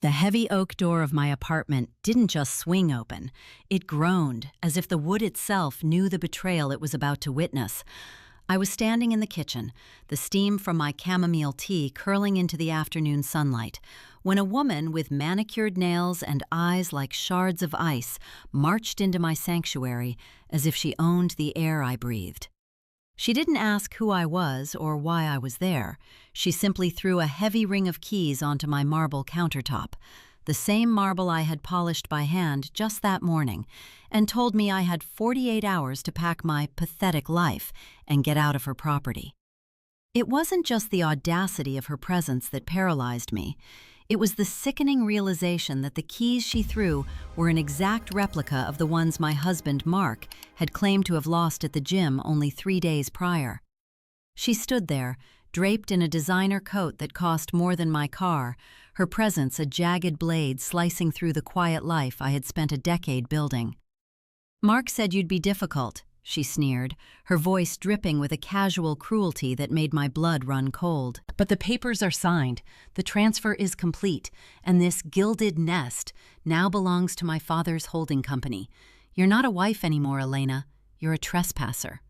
The heavy oak door of my apartment didn't just swing open, it groaned, as if the wood itself knew the betrayal it was about to witness. I was standing in the kitchen, the steam from my chamomile tea curling into the afternoon sunlight, when a woman with manicured nails and eyes like shards of ice marched into my sanctuary as if she owned the air I breathed. She didn't ask who I was or why I was there. She simply threw a heavy ring of keys onto my marble countertop, the same marble I had polished by hand just that morning, and told me I had 48 hours to pack my pathetic life and get out of her property. It wasn't just the audacity of her presence that paralyzed me. It was the sickening realization that the keys she threw were an exact replica of the ones my husband, Mark, had claimed to have lost at the gym only 3 days prior. She stood there, draped in a designer coat that cost more than my car, her presence a jagged blade slicing through the quiet life I had spent a decade building. "Mark said you'd be difficult," she sneered, her voice dripping with a casual cruelty that made my blood run cold. "But the papers are signed, the transfer is complete, and this gilded nest now belongs to my father's holding company. You're not a wife anymore, Elena. You're a trespasser."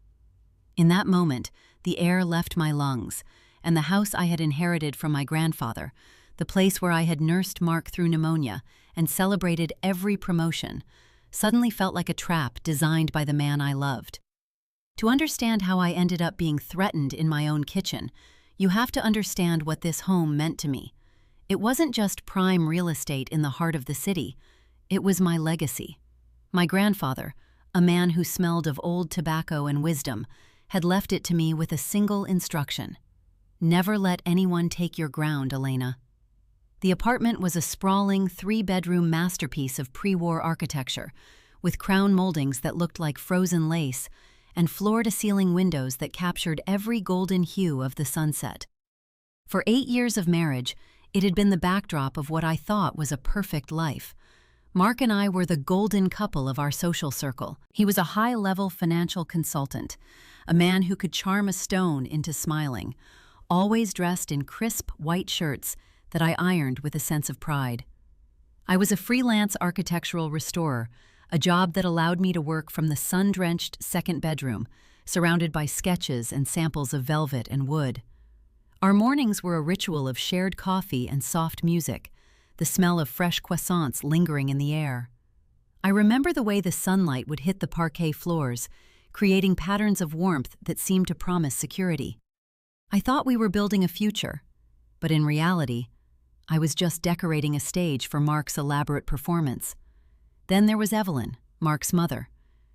In that moment, the air left my lungs, and the house I had inherited from my grandfather, the place where I had nursed Mark through pneumonia and celebrated every promotion, suddenly felt like a trap designed by the man I loved. To understand how I ended up being threatened in my own kitchen, you have to understand what this home meant to me. It wasn't just prime real estate in the heart of the city. It was my legacy. My grandfather, a man who smelled of old tobacco and wisdom, had left it to me with a single instruction: never let anyone take your ground, Elena. The apartment was a sprawling 3-bedroom masterpiece of pre-war architecture, with crown moldings that looked like frozen lace and floor-to-ceiling windows that captured every golden hue of the sunset. For 8 years of marriage, it had been the backdrop of what I thought was a perfect life. Mark and I were the golden couple of our social circle. He was a high-level financial consultant, a man who could charm a stone into smiling, always dressed in crisp white shirts that I ironed with a sense of pride. I was a freelance architectural restorer, a job that allowed me to work from the sun-drenched second bedroom, surrounded by sketches and samples of velvet and wood. Our mornings were a ritual of shared coffee and soft music, the smell of fresh croissants lingering in the air. I remember the way the sunlight would hit the parquet floors, creating patterns of warmth that seemed to promise security. I thought we were building a future, but in reality, I was just decorating a stage for Mark's elaborate performance. Then there was Evelyn, Mark's mother.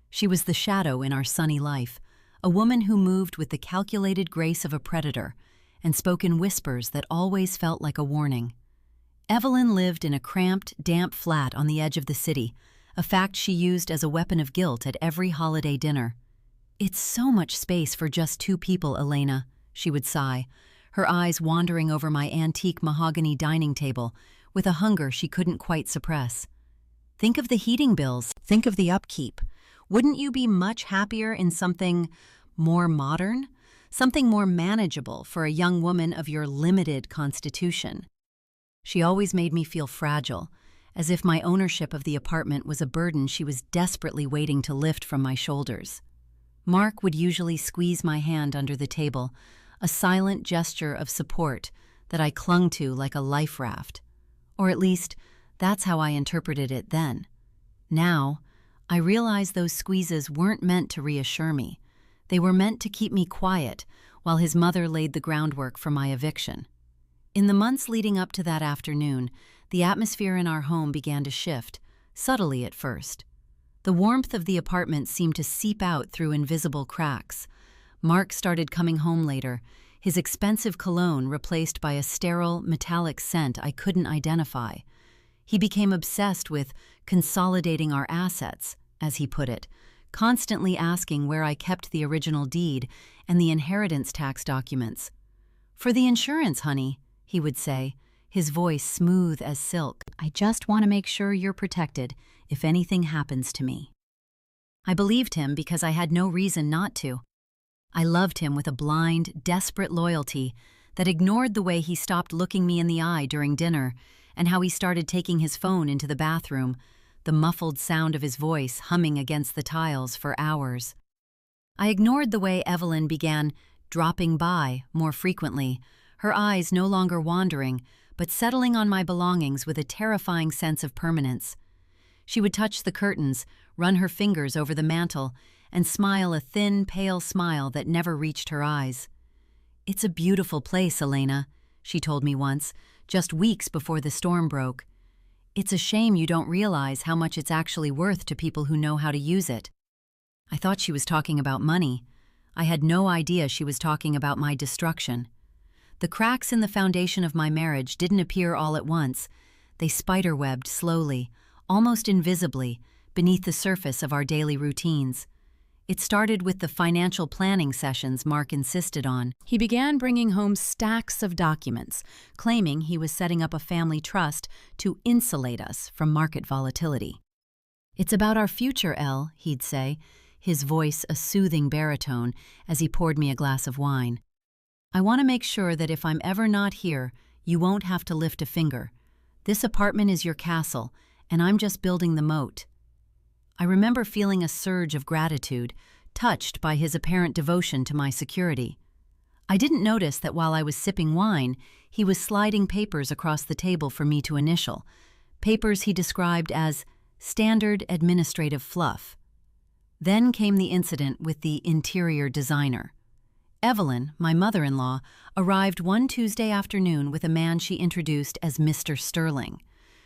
She was the shadow in our sunny life, a woman who moved with the calculated grace of a predator and spoke in whispers that always felt like a warning. Evelyn lived in a cramped, damp flat on the edge of the city, a fact she used as a weapon of guilt at every holiday dinner. "It's so much space for just 2 people, Elena," she would sigh, her eyes wandering over my antique mahogany dining table with a hunger she couldn't quite suppress. "Think of the heating bills. Think of the upkeep. Wouldn't you be much happier in something more modern? Something more manageable for a young woman of your limited constitution?" She always made me feel fragile, as if my ownership of the apartment was a burden she was desperately waiting to lift from my shoulders. Mark would usually squeeze my hand under the table, a silent gesture of support that I clung to like a life raft. Or at least, that's how I interpreted it then. Now, I realize those squeezes weren't meant to reassure me. They were meant to keep me quiet while his mother laid the groundwork for my eviction. In the months leading up to that afternoon, the atmosphere in our home began to shift, subtly at first. The warmth of the apartment seemed to seep out through invisible cracks. Mark started coming home later, his expensive cologne replaced by a sterile, metallic scent I couldn't identify. He became obsessed with consolidating our assets, as he put it, constantly asking where I kept the original deed and the inheritance tax documents. "For the insurance, honey," he would say, his voice smooth as silk. "I just want to make sure you're protected if anything happens to me." I believed him because I had no reason not to. I loved him with a blind, desperate loyalty that ignored the way he stopped looking me in the eye during dinner and how he started taking his phone into the bathroom, the muffled sound of his voice humming against the tiles for hours. I ignored the way Evelyn began dropping by more frequently, her eyes no longer wandering, but settling on my belongings with a terrifying sense of permanence. She would touch the curtains, run her fingers over the mantel, and smile a thin, pale smile that never reached her eyes. "It's a beautiful place, Elena," she told me once, just weeks before the storm broke. "It's a shame you don't realize how much it's actually worth to people who know how to use it." I thought she was talking about money. I had no idea she was talking about my destruction. The cracks in the foundation of my marriage didn't appear all at once. They spiderwebbed slowly, almost invisibly, beneath the surface of our daily routines. It started with the financial planning sessions Mark insisted on. He began bringing home stacks of documents, claiming he was setting up a family trust to insulate us from market volatility. "It's about our future, Elle," he'd say, his voice a soothing baritone as he poured me a glass of wine. "I want to make sure that if I'm ever not here, you won't have to lift a finger. This apartment is your castle, and I'm just building the moat." I remember feeling a surge of gratitude, touched by his apparent devotion to my security. I didn't notice that while I was sipping wine, he was sliding papers across the table for me to initial, papers he described as standard administrative fluff. Then came the incident with the interior designer. Evelyn, my mother-in-law, arrived one Tuesday afternoon with a man she introduced as Mr. Sterling.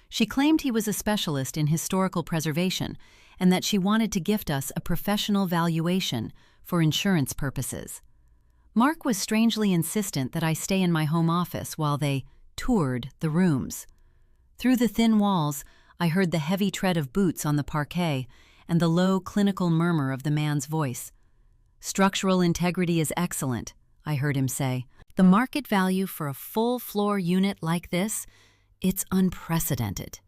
She claimed he was a specialist in historical preservation and that she wanted to gift us a professional valuation for insurance purposes. Mark was strangely insistent that I stay in my home office while they toured the rooms. Through the thin walls, I heard the heavy tread of boots on the parquet and the low, clinical murmur of the man's voice. "Structural integrity is excellent," I heard him say. "The market value for a full-floor unit like this, it's unprecedented."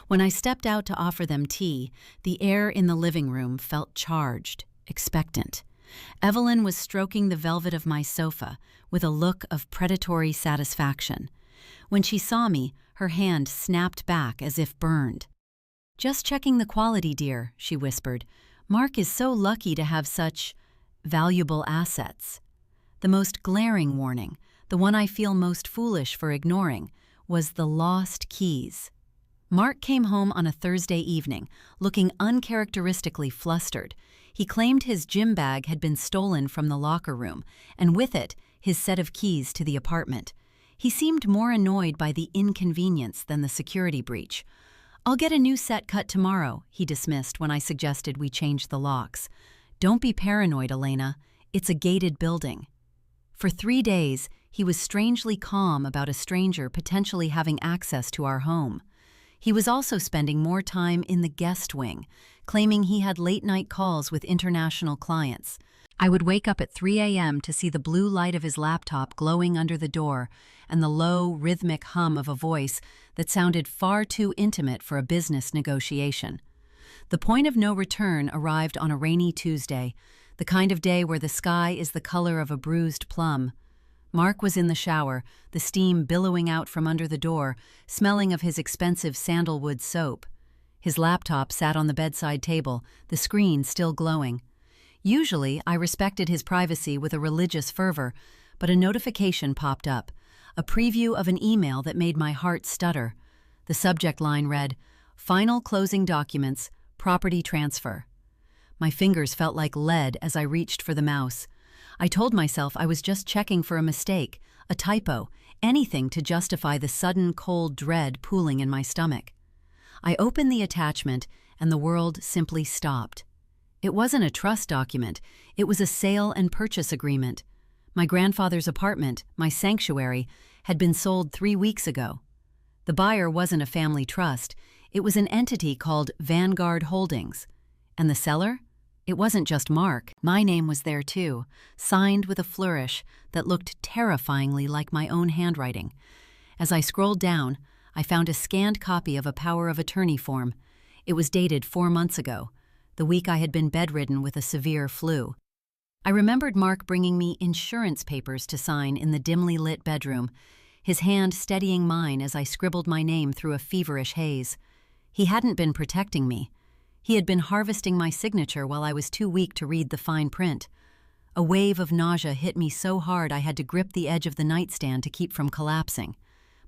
When I stepped out to offer them tea, the air in the living room felt charged, expectant. Evelyn was stroking the velvet of my sofa with a look of predatory satisfaction. When she saw me, her hand snapped back as if burned. "Just checking the quality, dear," she whispered. "Mark is so lucky to have such valuable assets." The most glaring warning, the one I feel most foolish for ignoring, was the lost keys. Mark came home on a Thursday evening, looking uncharacteristically flustered. He claimed his gym bag had been stolen from the locker room, and with it, his set of keys to the apartment. He seemed more annoyed by the inconvenience than the security breach. "I'll get a new set cut tomorrow," he dismissed when I suggested we change the locks. "Don't be paranoid, Elena. It's a gated building." For 3 days, he was strangely calm about a stranger potentially having access to our home. He was also spending more time in the guest wing, claiming he had late-night calls with international clients. I would wake up at 3 a.m. to see the blue light of his laptop glowing under the door and the low, rhythmic hum of a voice that sounded far too intimate for a business negotiation. The point of no return arrived on a rainy Tuesday, the kind of day where the sky is the color of a bruised plum. Mark was in the shower, the steam billowing out from under the door, smelling of his expensive sandalwood soap. His laptop sat on the bedside table, the screen still glowing. Usually, I respected his privacy with a religious fervor, but a notification popped up, a preview of an email that made my heart stutter. The subject line read, "Final closing documents, property transfer." My fingers felt like lead as I reached for the mouse. I told myself I was just checking for a mistake, a typo, anything to justify the sudden cold dread pooling in my stomach. I opened the attachment, and the world simply stopped. It wasn't a trust document, it was a sale and purchase agreement. My grandfather's apartment, my sanctuary, had been sold 3 weeks ago. The buyer wasn't a family trust, it was an entity called Vanguard Holdings. And the seller? It wasn't just Mark. My name was there too, signed with a flourish that looked terrifyingly like my own handwriting. As I scrolled down, I found a scanned copy of a power of attorney form. It was dated 4 months ago, the week I had been bedridden with a severe flu. I remembered Mark bringing me insurance papers to sign in the dimly lit bedroom. his hand steadying mine as I scribbled my name through a feverish haze. He hadn't been protecting me. He had been harvesting my signature while I was too weak to read the fine print. A wave of nausea hit me so hard I had to grip the edge of the nightstand to keep from collapsing.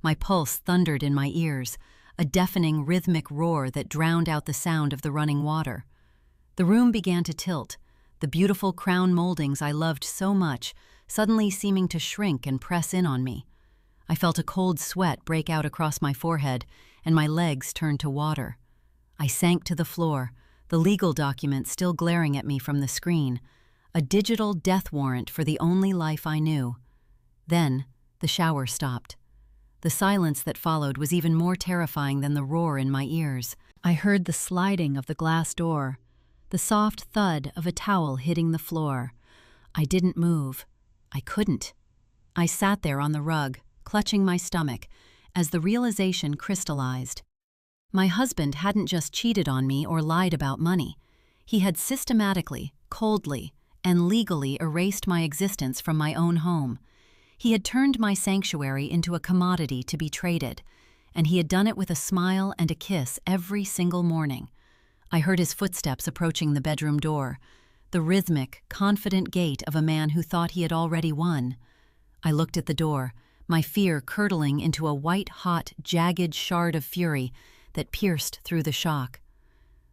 My pulse thundered in my ears, a deafening rhythmic roar that drowned out the sound of the running water. The room began to tilt, the beautiful crown moldings I loved so much suddenly seeming to shrink and press in on me. I felt a cold sweat break out across my forehead, and my legs turned to water. I sank to the floor, the legal document still glaring at me from the screen, a digital death warrant for the only life I knew. Then, the shower stopped. The silence that followed was even more terrifying than the roar in my ears. I heard the sliding of the glass door, the soft thud of a towel hitting the floor. I didn't move. I couldn't. I sat there on the rug, clutching my stomach, as the realization crystallized. My husband hadn't just cheated on me or lied about money. He had systematically, coldly, and legally erased my existence from my own home. He had turned my sanctuary into a commodity to be traded, and he had done it with a smile and a kiss every single morning. I heard his footsteps approaching the bedroom door, the rhythmic, confident gait of a man who thought he had already won. I looked at the door, my fear curdling into a white-hot, jagged shard of fury that pierced through the shock.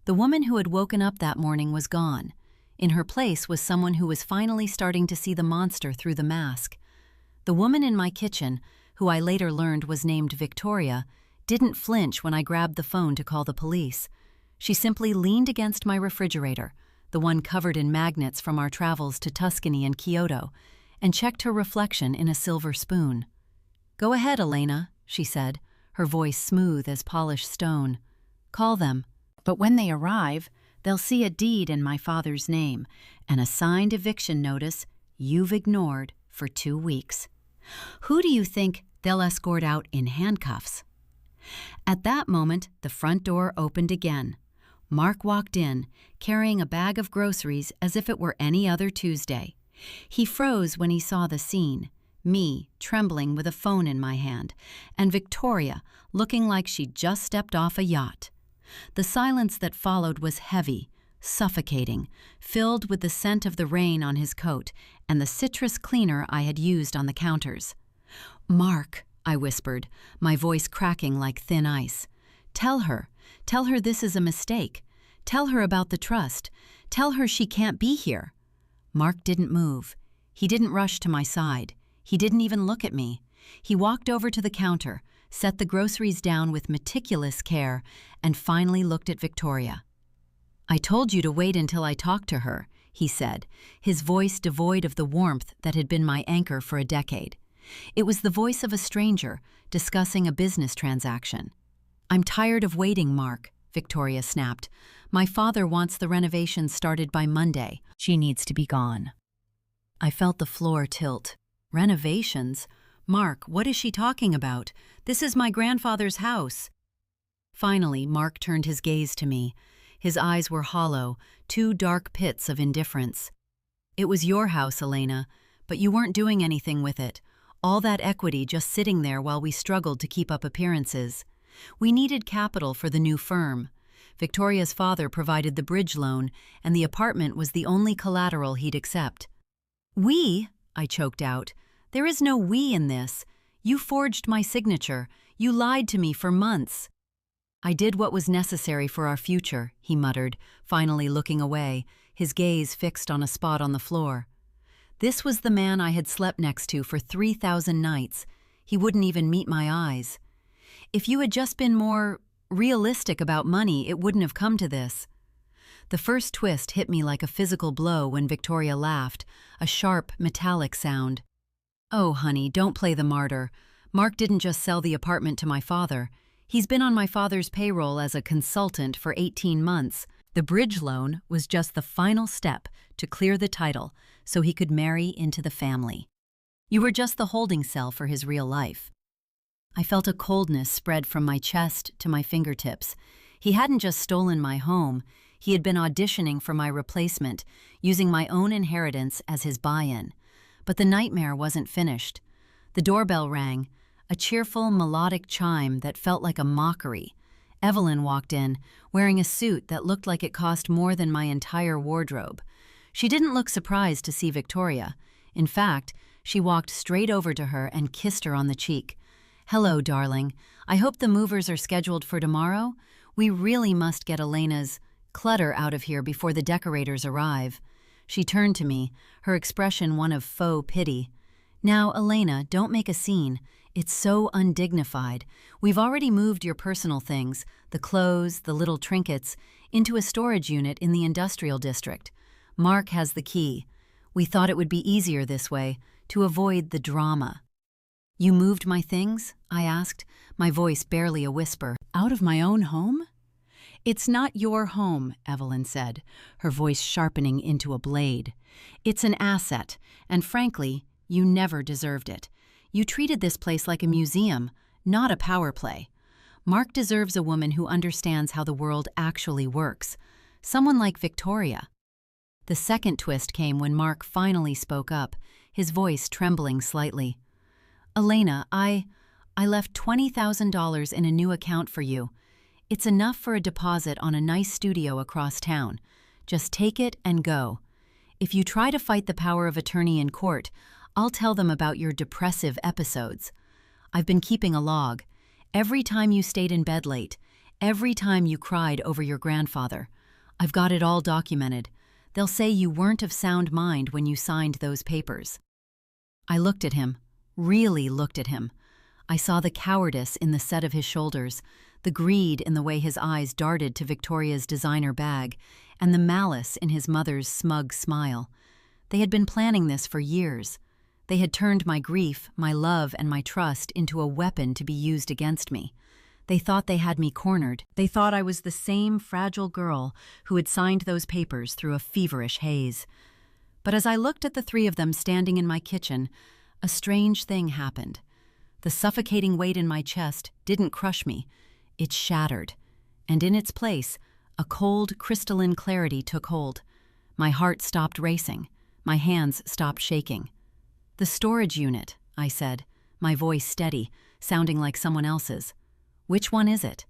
The woman who had woken up that morning was gone. In her place was someone who was finally starting to see the monster through the mask. The woman in my kitchen, who I later learned was named Victoria, didn't flinch when I grabbed the phone to call the police. She simply leaned against my refrigerator, the one covered in magnets from our travels to Tuscany and Kyoto, and checked her reflection in a silver spoon. "Go ahead, Elena," she said, her voice smooth as polished stone. "Call them. But when they arrive, they'll see a deed in my father's name, and a signed eviction notice you've ignored for 2 weeks. Who do you think they'll escort out in handcuffs?" At that moment, the front door opened again. Mark walked in, carrying a bag of groceries as if it were any other Tuesday. He froze when he saw the scene, me trembling with a phone in my hand, and Victoria looking like she'd just stepped off a yacht. The silence that followed was heavy, suffocating, filled with the scent of the rain on his coat and the citrus cleaner I had used on the counters. "Mark," I whispered, my voice cracking like thin ice. Tell her this is a mistake. Tell her about the trust. Tell her she can't be here." Mark didn't move. He didn't rush to my side. He didn't even look at me. He walked over to the counter, set the groceries down with meticulous care, and finally looked at Victoria. "I told you to wait until I talked to her," he said, his voice devoid of the warmth that had been my anchor for a decade. It was the voice of a stranger discussing a business transaction. "I'm tired of waiting, Mark," Victoria snapped. "My father wants the renovations started by Monday. She needs to be gone." I felt the floor tilt. "Renovations? Mark, what is she talking about? This is my grandfather's house." Finally, Mark turned his gaze to me. His eyes were hollow, 2 dark pits of indifference. "It was your house, Elena, but you weren't doing anything with it. All that equity just sitting there while we struggled to keep up appearances. We needed capital for the new firm. Victoria's father provided the bridge loan, and the apartment was the only collateral he'd accept." "We?" I choked out. "There is no we in this. You forged my signature. You lied to me for months." "I did what was necessary for our future," he muttered, finally looking away, his gaze fixed on a spot on the floor. This was the man I had slept next to for 3,000 nights. He wouldn't even meet my eyes. "If you had just been more realistic about money, it wouldn't have come to this." The first twist hit me like a physical blow when Victoria laughed, a sharp, metallic sound. "Oh, honey, don't play the martyr. Mark didn't just sell the apartment to my father. He's been on my father's payroll as a consultant for 18 months. The bridge loan was just the final step to clear the title so he could marry into the family. You were just the holding cell for his real life." I felt a coldness spread from my chest to my fingertips. He hadn't just stolen my home. He had been auditioning for my replacement, using my own inheritance as his buy-in. But the nightmare wasn't finished. The doorbell rang. a cheerful, melodic chime that felt like a mockery. Evelyn walked in, wearing a suit that looked like it cost more than my entire wardrobe. She didn't look surprised to see Victoria. In fact, she walked straight over to her and kissed her on the cheek. "Hello, darling. I hope the movers are scheduled for tomorrow. We really must get Elena's clutter out of here before the decorators arrive." She turned to me, her expression one of faux pity. "Now, Elena, don't make a scene. It's so undignified. We've already moved your personal things, the clothes, the little trinkets, into a storage unit in the industrial district. Mark has the key. We thought it would be easier this way, to avoid the drama." "You moved my things?" I asked, my voice barely a whisper. "Out of my own home?" "It's not your home," Evelyn said, her voice sharpening into a blade. "It's an asset, and frankly, you never deserved it. You treated this place like a museum, not a power play. Mark deserves a woman who understands how the world actually works. Someone like Victoria." The second twist came when Mark finally spoke up, his voice trembling slightly. "Elena, I left $20,000 in a new account for you. It's enough for a deposit on a nice studio across town. Just take it and go. If you try to fight the power of attorney in court, I'll tell them about your depressive episodes. I've been keeping a log. Every time you stayed in bed late, every time you cried over your grandfather. I've got it all documented. They'll say you weren't of sound mind when you signed those papers." I looked at him, really looked at him. I saw the cowardice in the set of his shoulders, the greed in the way his eyes darted to Victoria's designer bag, and the malice in his mother's smug smile. They had been planning this for years. They had turned my grief, my love, and my trust into a weapon to be used against me. They thought they had me cornered. They thought I was the same fragile girl who had signed those papers through a feverish haze. But as I looked at the three of them standing in my kitchen, a strange thing happened. The suffocating weight in my chest didn't crush me. It shattered. And in its place, a cold, crystalline clarity took hold. My heart stopped racing. My hands stopped shaking. "The storage unit," I said, my voice steady, sounding like someone else's. "Which one is it?"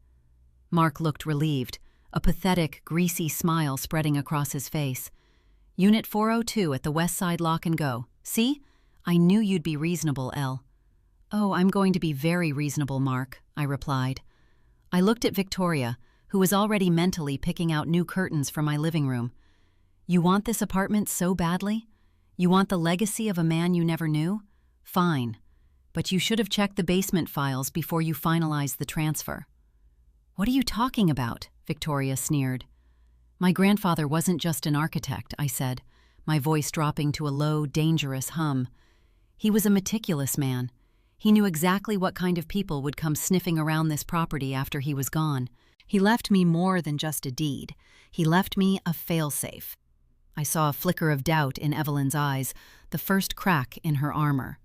Mark looked relieved, a pathetic, greasy smile spreading across his face. "Unit 402 at the West Side Lock and Go. See? I knew you'd be reasonable, Elle." "Oh, I'm going to be very reasonable, Mark," I replied. I looked at Victoria, who was already mentally picking out new curtains for my living room. "You want this apartment so badly? You want the legacy of a man you never knew? Fine. But you should have checked the basement files before you finalized the transfer." "What are you talking about?" Victoria sneered. "My grandfather wasn't just an architect," I said, my voice dropping to a low, dangerous hum. "He was a meticulous man. He knew exactly what kind of people would come sniffing around this property after he was gone. He left me more than just a deed. He left me a failsafe." I saw a flicker of doubt in Evelyn's eyes, the first crack in her armor.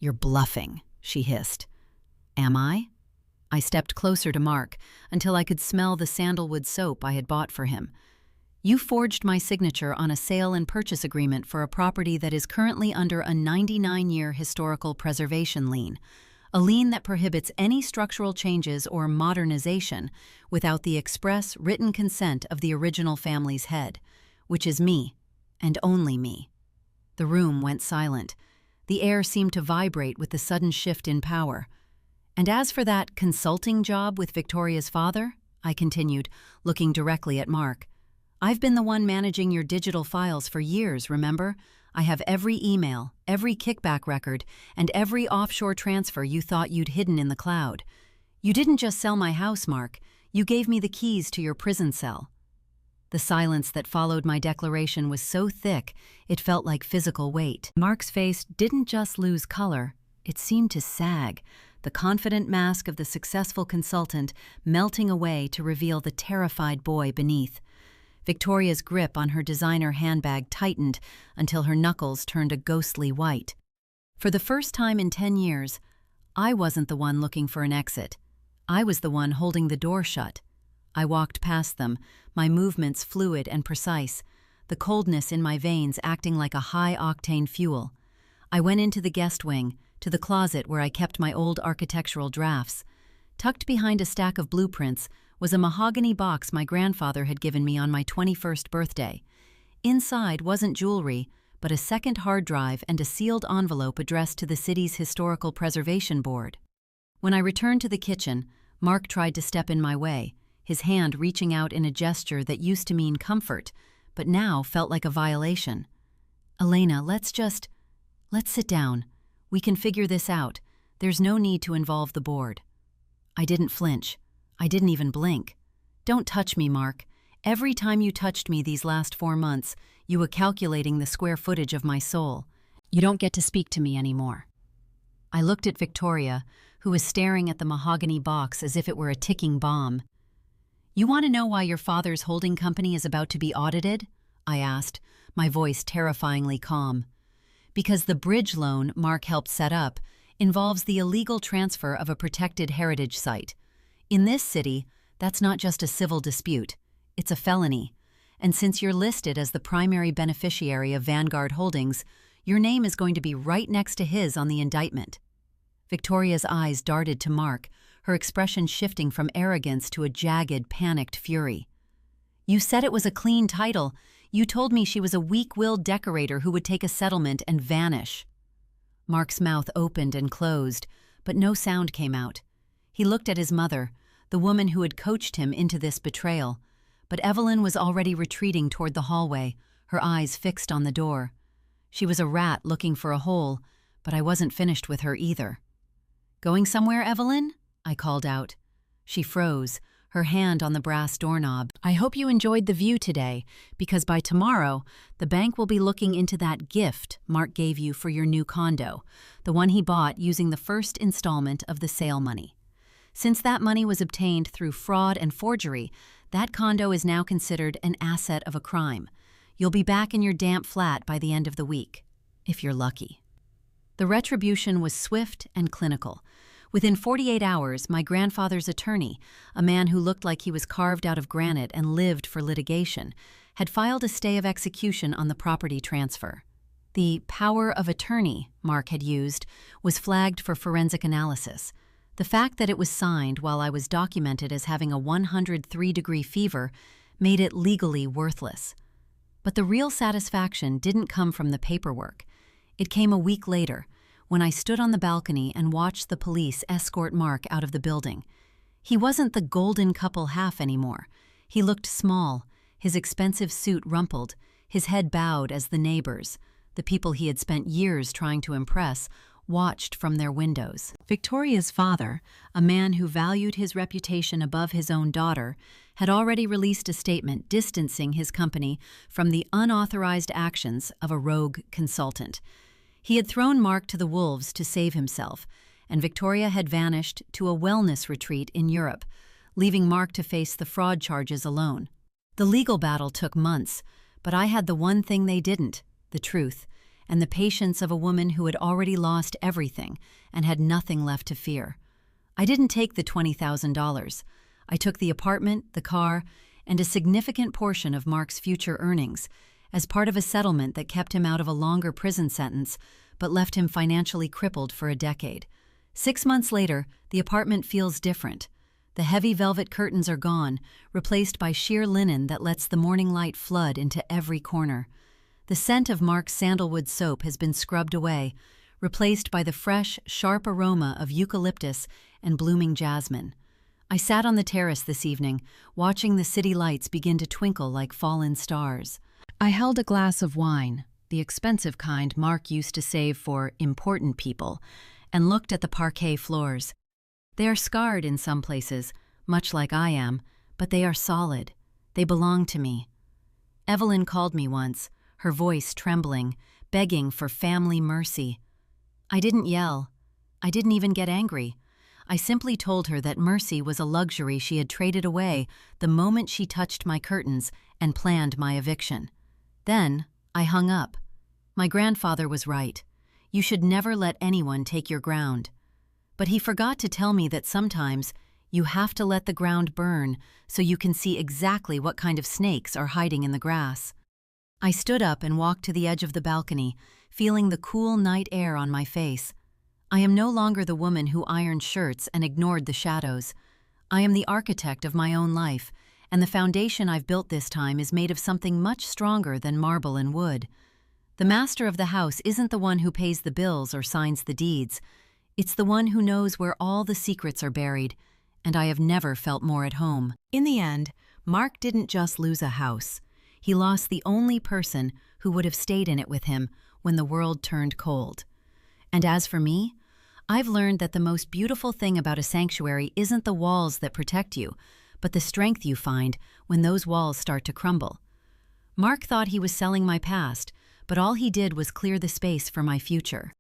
"You're bluffing," she hissed. "Am I?" I stepped closer to Mark until I could smell the sandalwood soap I had bought for him. "You forged my signature on a sale and purchase agreement for a property that is currently under a 99-year historical preservation lien, a lien that prohibits any structural changes or modernization without the express written consent of the original family's head, which is me, and only me." The room went silent. The air seemed to vibrate with the sudden shift in power. "And as for that consulting job with Victoria's father," I continued, looking directly at Mark, "I've been the one managing your digital files for years, remember? I have every email, every kickback record, and every offshore transfer you thought you'd hidden in the cloud. You didn't just sell my house, Mark. You gave me the keys to your prison cell." The silence that followed my declaration was so thick, it felt like physical weight. Mark's face didn't just lose color, it seemed to sag, the confident mask of the successful consultant melting away to reveal the terrified boy beneath. Victoria's grip on her designer handbag tightened until her knuckles turned a ghostly white. For the first time in 10 years, I wasn't the one looking for an exit. I was the one holding the door shut. I walked past them, my movements fluid and precise, the coldness in my veins acting like a high-octane fuel. I went into the guest wing, to the closet where I kept my old architectural drafts. Tucked behind a stack of blueprints was a mahogany box my grandfather had given me on my 21st birthday. Inside wasn't jewelry, but a second hard drive and a sealed envelope addressed to the city's Historical Preservation Board. When I returned to the kitchen, Mark tried to step in my way, his hand reaching out in a gesture that used to mean comfort, but now felt like a violation. "Elena, let's sit down. We can figure this out. There's no need to involve the board." I didn't flinch. I didn't even blink. "Don't touch me, Mark. Every time you touched me these last 4 months, you were calculating the square footage of my soul. You don't get to speak to me anymore." I looked at Victoria, who was staring at the mahogany box as if it were a ticking bomb. "You want to know why your father's holding company is about to be audited?" I asked, my voice terrifyingly calm. "Because the bridge loan Mark helped set up involves the illegal transfer of a protected heritage site. In this city, that's not just a civil dispute, it's a felony. And since you're listed as the primary beneficiary of Vanguard Holdings, your name is going to be right next to his on the indictment." Victoria's eyes darted to Mark, her expression shifting from arrogance to a jagged, panicked fury. "You said it was a clean title. You told me she was a weak-willed decorator who would take a settlement and vanish." Mark's mouth opened and closed, but no sound came out. He looked at his mother, the woman who had coached him into this betrayal, but Evelyn was already retreating toward the hallway, her eyes fixed on the door. She was a rat looking for a hole, but I wasn't finished with her either. "Going somewhere, Evelyn?" I called out. She froze, her hand on the brass doorknob. "I hope you enjoyed the view today, because by tomorrow, the bank will be looking into that gift Mark gave you for your new condo, the one he bought using the first installment of the sale money. Since that money was obtained through fraud and forgery, that condo is now considered an asset of a crime. You'll be back in your damp flat by the end of the week, if you're lucky." The retribution was swift and clinical. Within 48 hours, my grandfather's attorney, a man who looked like he was carved out of granite and lived for litigation, had filed a stay of execution on the property transfer. The power of attorney Mark had used was flagged for forensic analysis. The fact that it was signed while I was documented as having a 103-degree fever made it legally worthless. But the real satisfaction didn't come from the paperwork. It came a week later, when I stood on the balcony and watched the police escort Mark out of the building. He wasn't the golden couple half anymore. He looked small, his expensive suit rumpled, his head bowed as the neighbors, the people he had spent years trying to impress, watched from their windows. Victoria's father, a man who valued his reputation above his own daughter, had already released a statement distancing his company from the unauthorized actions of a rogue consultant. He had thrown Mark to the wolves to save himself, and Victoria had vanished to a wellness retreat in Europe, leaving Mark to face the fraud charges alone. The legal battle took months, but I had the one thing they didn't, the truth, and the patience of a woman who had already lost everything and had nothing left to fear. I didn't take the $20,000. I took the apartment, the car, and a significant portion of Mark's future earnings, as part of a settlement that kept him out of a longer prison sentence but left him financially crippled for a decade. 6 months later, the apartment feels different. The heavy velvet curtains are gone, replaced by sheer linen that lets the morning light flood into every corner. The scent of Mark's sandalwood soap has been scrubbed away, replaced by the fresh, sharp aroma of eucalyptus and blooming jasmine. I sat on the terrace this evening, watching the city lights begin to twinkle like fallen stars. I held a glass of wine, the expensive kind Mark used to save for important people, and looked at the parquet floors. They are scarred in some places, much like I am, but they are solid. They belong to me. Evelyn called me once, her voice trembling, begging for family mercy. I didn't yell. I didn't even get angry. I simply told her that mercy was a luxury she had traded away the moment she touched my curtains and planned my eviction. Then I hung up. My grandfather was right. You should never let anyone take your ground. But he forgot to tell me that sometimes you have to let the ground burn so you can see exactly what kind of snakes are hiding in the grass. I stood up and walked to the edge of the balcony, feeling the cool night air on my face. I am no longer the woman who ironed shirts and ignored the shadows. I am the architect of my own life, and the foundation I've built this time is made of something much stronger than marble and wood. The master of the house isn't the one who pays the bills or signs the deeds. It's the one who knows where all the secrets are buried, and I have never felt more at home. In the end, Mark didn't just lose a house. He lost the only person who would have stayed in it with him when the world turned cold. And as for me, I've learned that the most beautiful thing about a sanctuary isn't the walls that protect you, but the strength you find when those walls start to crumble. Mark thought he was selling my past, but all he did was clear the space for my future.